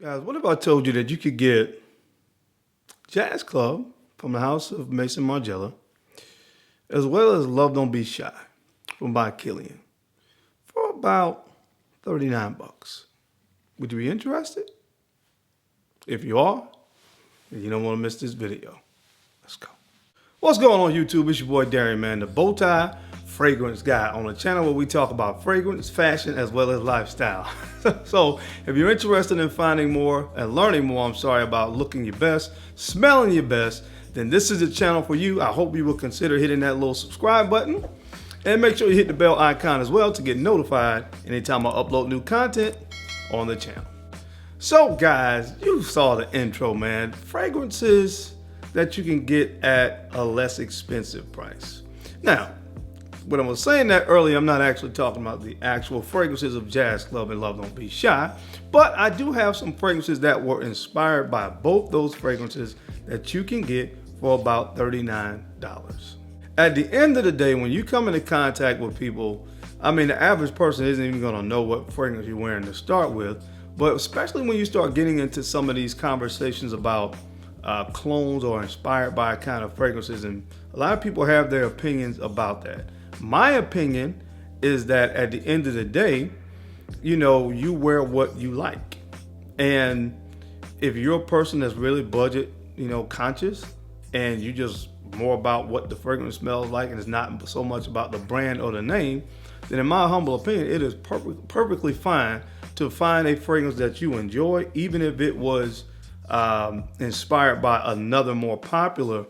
Guys, what if I told you that you could get Jazz Club from the house of Maison Margiela, as well as Love Don't Be Shy from by Kilian for about 39 bucks. Would you be interested? If you are, then you don't want to miss this video. Let's go. What's going on YouTube? It's your boy Darian, man, the Bowtie Fragrance Guy on the channel where we talk about fragrance, fashion, as well as lifestyle. So if you're interested in finding more and learning more, about looking your best, smelling your best, then this is the channel for you. I hope you will consider hitting that little subscribe button and make sure you hit the bell icon as well to get notified anytime I upload new content on the channel. So guys, you saw the intro, man. Fragrances that you can get at a less expensive price. Now, when I was saying that earlier, I'm not actually talking about the actual fragrances of Jazz Club and Love Don't Be Shy, but I do have some fragrances that were inspired by both those fragrances that you can get for about $39. At the end of the day, when you come into contact with people, the average person isn't even gonna know what fragrance you're wearing to start with, but especially when you start getting into some of these conversations about clones or inspired by kind of fragrances, and a lot of people have their opinions about that. My opinion is that at the end of the day, you wear what you like. And if you're a person that's really budget, conscious, and you just more about what the fragrance smells like and it's not so much about the brand or the name, then in my humble opinion, it is perfectly fine to find a fragrance that you enjoy, even if it was inspired by another more popular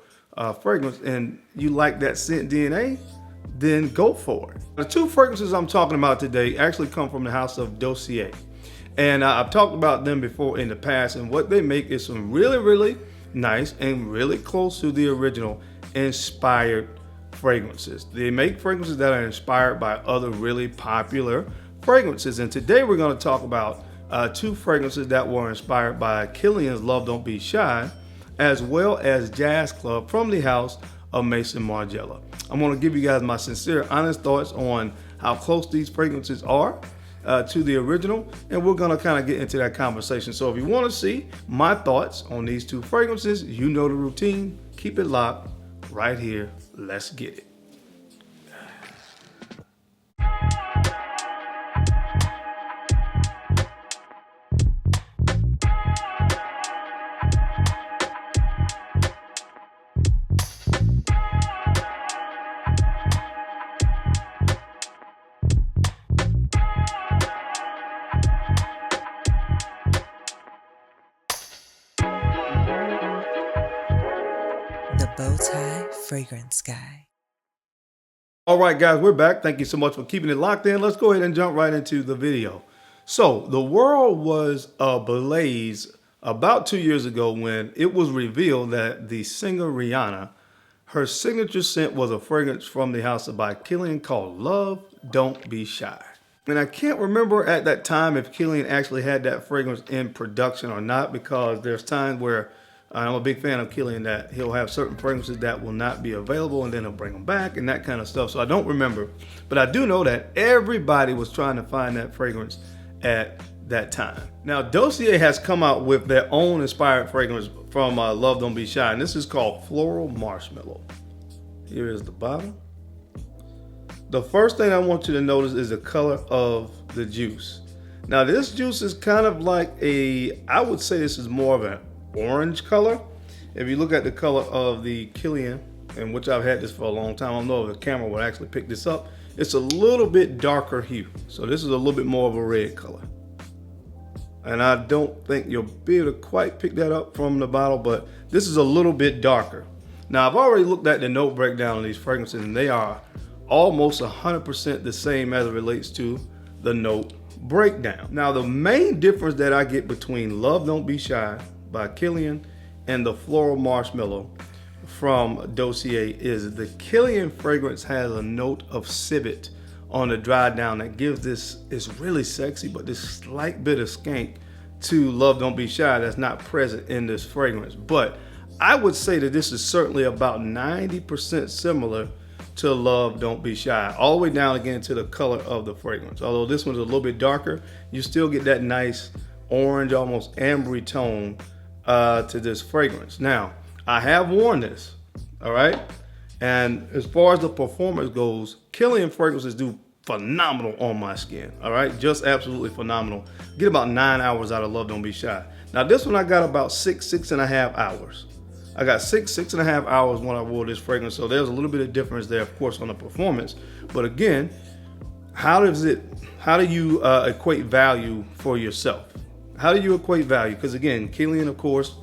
fragrance and you like that scent DNA, then go for it. The two fragrances I'm talking about today actually come from the house of Dossier. And I've talked about them before in the past, and what they make is some really, really nice and really close to the original inspired fragrances. They make fragrances that are inspired by other really popular fragrances. And today we're going to talk about two fragrances that were inspired by Kilian's Love Don't Be Shy, as well as Jazz Club from the house of Maison Margiela. I'm going to give you guys my sincere, honest thoughts on how close these fragrances are to the original, and we're going to kind of get into that conversation. So if you want to see my thoughts on these two fragrances, you know the routine. Keep it locked right here. Let's get it. The Bowtie Fragrance Guy. All right, guys, we're back. Thank you so much for keeping it locked in. Let's go ahead and jump right into the video. So the world was ablaze about 2 years ago when it was revealed that the singer Rihanna, her signature scent was a fragrance from the house by Kilian called Love Don't Be Shy. And I can't remember at that time if Kilian actually had that fragrance in production or not, because there's times where I'm a big fan of Kilian that he'll have certain fragrances that will not be available and then he'll bring them back and that kind of stuff. So I don't remember, but I do know that everybody was trying to find that fragrance at that time. Now Dossier has come out with their own inspired fragrance from Love Don't Be Shy, and this is called Floral Marshmallow. Here is the bottle. The first thing I want you to notice is the color of the juice. Now this juice is kind of like I would say this is more of an orange color. If you look at the color of the Kilian, and which I've had this for a long time, I don't know if the camera would actually pick this up. It's a little bit darker hue. So this is a little bit more of a red color. And I don't think you'll be able to quite pick that up from the bottle, but this is a little bit darker. Now I've already looked at the note breakdown of these fragrances, and they are almost 100% the same as it relates to the note breakdown. Now the main difference that I get between Love Don't Be Shy by Kilian and the Floral Marshmallow from Dossier is the Kilian fragrance has a note of civet on the dry down that gives this, it's really sexy, but this slight bit of skank to Love Don't Be Shy that's not present in this fragrance. But I would say that this is certainly about 90% similar to Love Don't Be Shy, all the way down again to the color of the fragrance. Although this one's a little bit darker, you still get that nice orange, almost ambery tone to this fragrance. Now, I have worn this, all right? And as far as the performance goes, Kilian fragrances do phenomenal on my skin, all right? Just absolutely phenomenal. Get about 9 hours out of Love Don't Be Shy. Now, this one I got about six and a half hours. I got six and a half hours when I wore this fragrance, so there's a little bit of difference there, of course, on the performance. But again, how do you equate value for yourself? How do you equate value? Because again, Kilian, of course,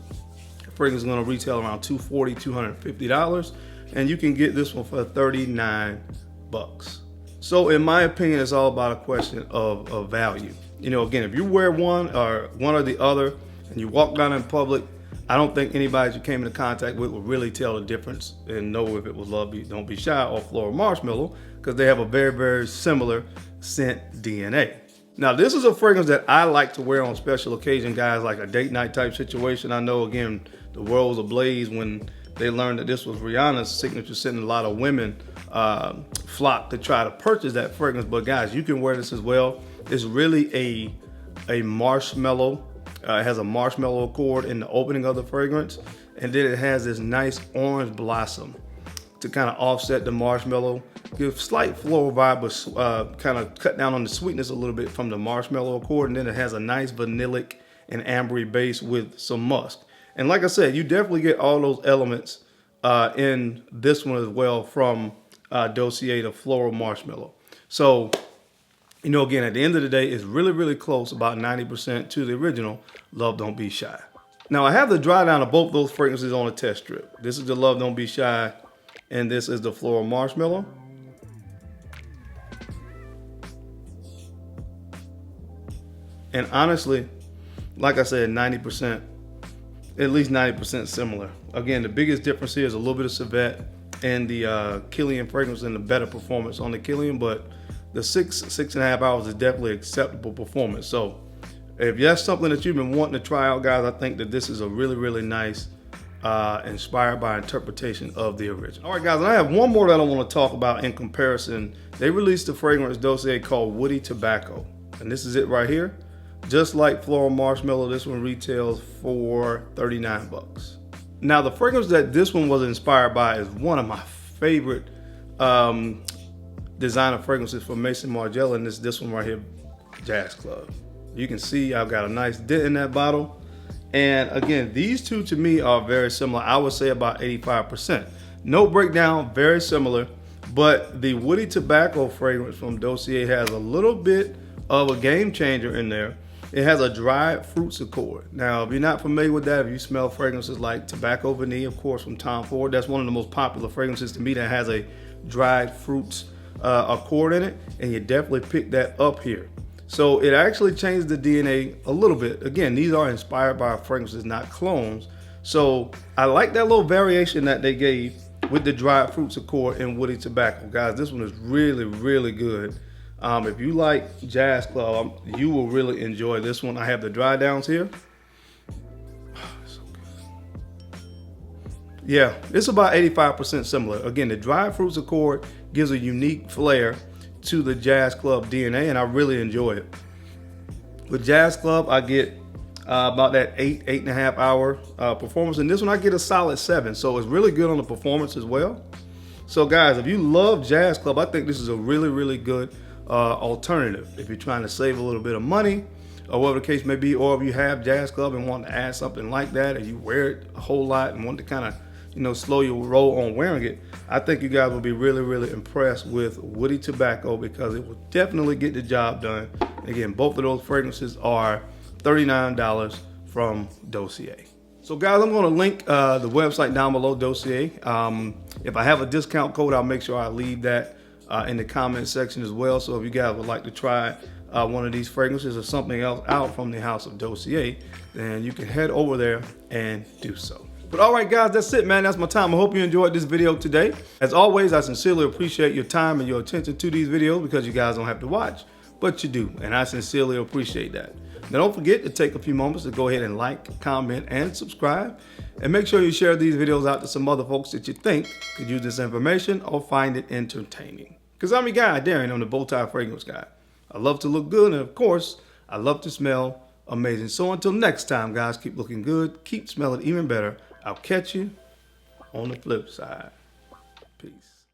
fragrance is going to retail around $240, $250, and you can get this one for 39 bucks. So in my opinion, it's all about a question of value. You know, again, if you wear one or the other and you walk down in public, I don't think anybody you came into contact with would really tell the difference and know if it was Love Don't Be Shy or Floral Marshmallow, because they have a very, very similar scent DNA. Now, this is a fragrance that I like to wear on special occasion, guys, like a date night type situation. I know, again, the world was ablaze when they learned that this was Rihanna's signature scent, and a lot of women flocked to try to purchase that fragrance. But guys, you can wear this as well. It's really a marshmallow. It has a marshmallow accord in the opening of the fragrance, and then it has this nice orange blossom to kind of offset the marshmallow, give slight floral vibe, but kind of cut down on the sweetness a little bit from the marshmallow accord. And then it has a nice vanillic and ambery base with some musk. And like I said, you definitely get all those elements in this one as well from Dossier, the floral marshmallow. So, you know, again, at the end of the day, it's really, really close, about 90% to the original Love Don't Be Shy. Now, I have the dry down of both those fragrances on a test strip. This is the Love Don't Be Shy, and this is the floral marshmallow. And honestly, like I said, 90%, at least 90% similar. Again, the biggest difference here is a little bit of civet and the Kilian fragrance and the better performance on the Kilian, but the six and a half hours is definitely acceptable performance. So if that's something that you've been wanting to try out, guys, I think that this is a really, really nice, inspired by interpretation of the original. All right, guys, and I have one more that I want to talk about in comparison. They released a fragrance dossier called Woody Tobacco, and this is it right here. Just like Floral Marshmallow, this one retails for 39 bucks. Now, the fragrance that this one was inspired by is one of my favorite designer fragrances from Maison Margiela, and this one right here, Jazz Club. You can see I've got a nice dent in that bottle. And again, these two to me are very similar. I would say about 85%. No breakdown, very similar. But the Woody Tobacco fragrance from Dossier has a little bit of a game changer in there. It has a dried fruits accord. Now, if you're not familiar with that, if you smell fragrances like Tobacco Vanille, of course, from Tom Ford, that's one of the most popular fragrances to me that has a dried fruits accord in it, and you definitely pick that up here. So it actually changed the DNA a little bit. Again, these are inspired by fragrances, not clones. So I like that little variation that they gave with the dried fruits accord and Woody Tobacco. Guys, this one is really, really good. If you like Jazz Club, you will really enjoy this one. I have the dry downs here. So good. Yeah, it's about 85% similar. Again, the dried fruits accord gives a unique flair to the Jazz Club DNA, and I really enjoy it. With Jazz Club, I get about that 8.5 hour performance, and this one I get a solid 7. So it's really good on the performance as well. So guys, if you love Jazz Club, I think this is a really, really good alternative if you're trying to save a little bit of money, or whatever the case may be, or if you have Jazz Club and want to add something like that, and you wear it a whole lot and want to kind of, you know, slow your roll on wearing it. I think you guys will be really, really impressed with Woody Tobacco, because it will definitely get the job done. Again, both of those fragrances are $39 from Dossier. So guys, I'm going to link the website down below, Dossier. If I have a discount code, I'll make sure I leave that in the comment section as well. So if you guys would like to try one of these fragrances or something else out from the house of Dossier, then you can head over there and do so. But all right, guys, that's it, man. That's my time. I hope you enjoyed this video today. As always, I sincerely appreciate your time and your attention to these videos, because you guys don't have to watch, but you do, and I sincerely appreciate that. Now, don't forget to take a few moments to go ahead and like, comment, and subscribe. And make sure you share these videos out to some other folks that you think could use this information or find it entertaining. Because I'm your guy, Darren. I'm the Bowtie Fragrance Guy. I love to look good, and of course, I love to smell amazing. So until next time, guys, keep looking good, keep smelling even better. I'll catch you on the flip side. Peace.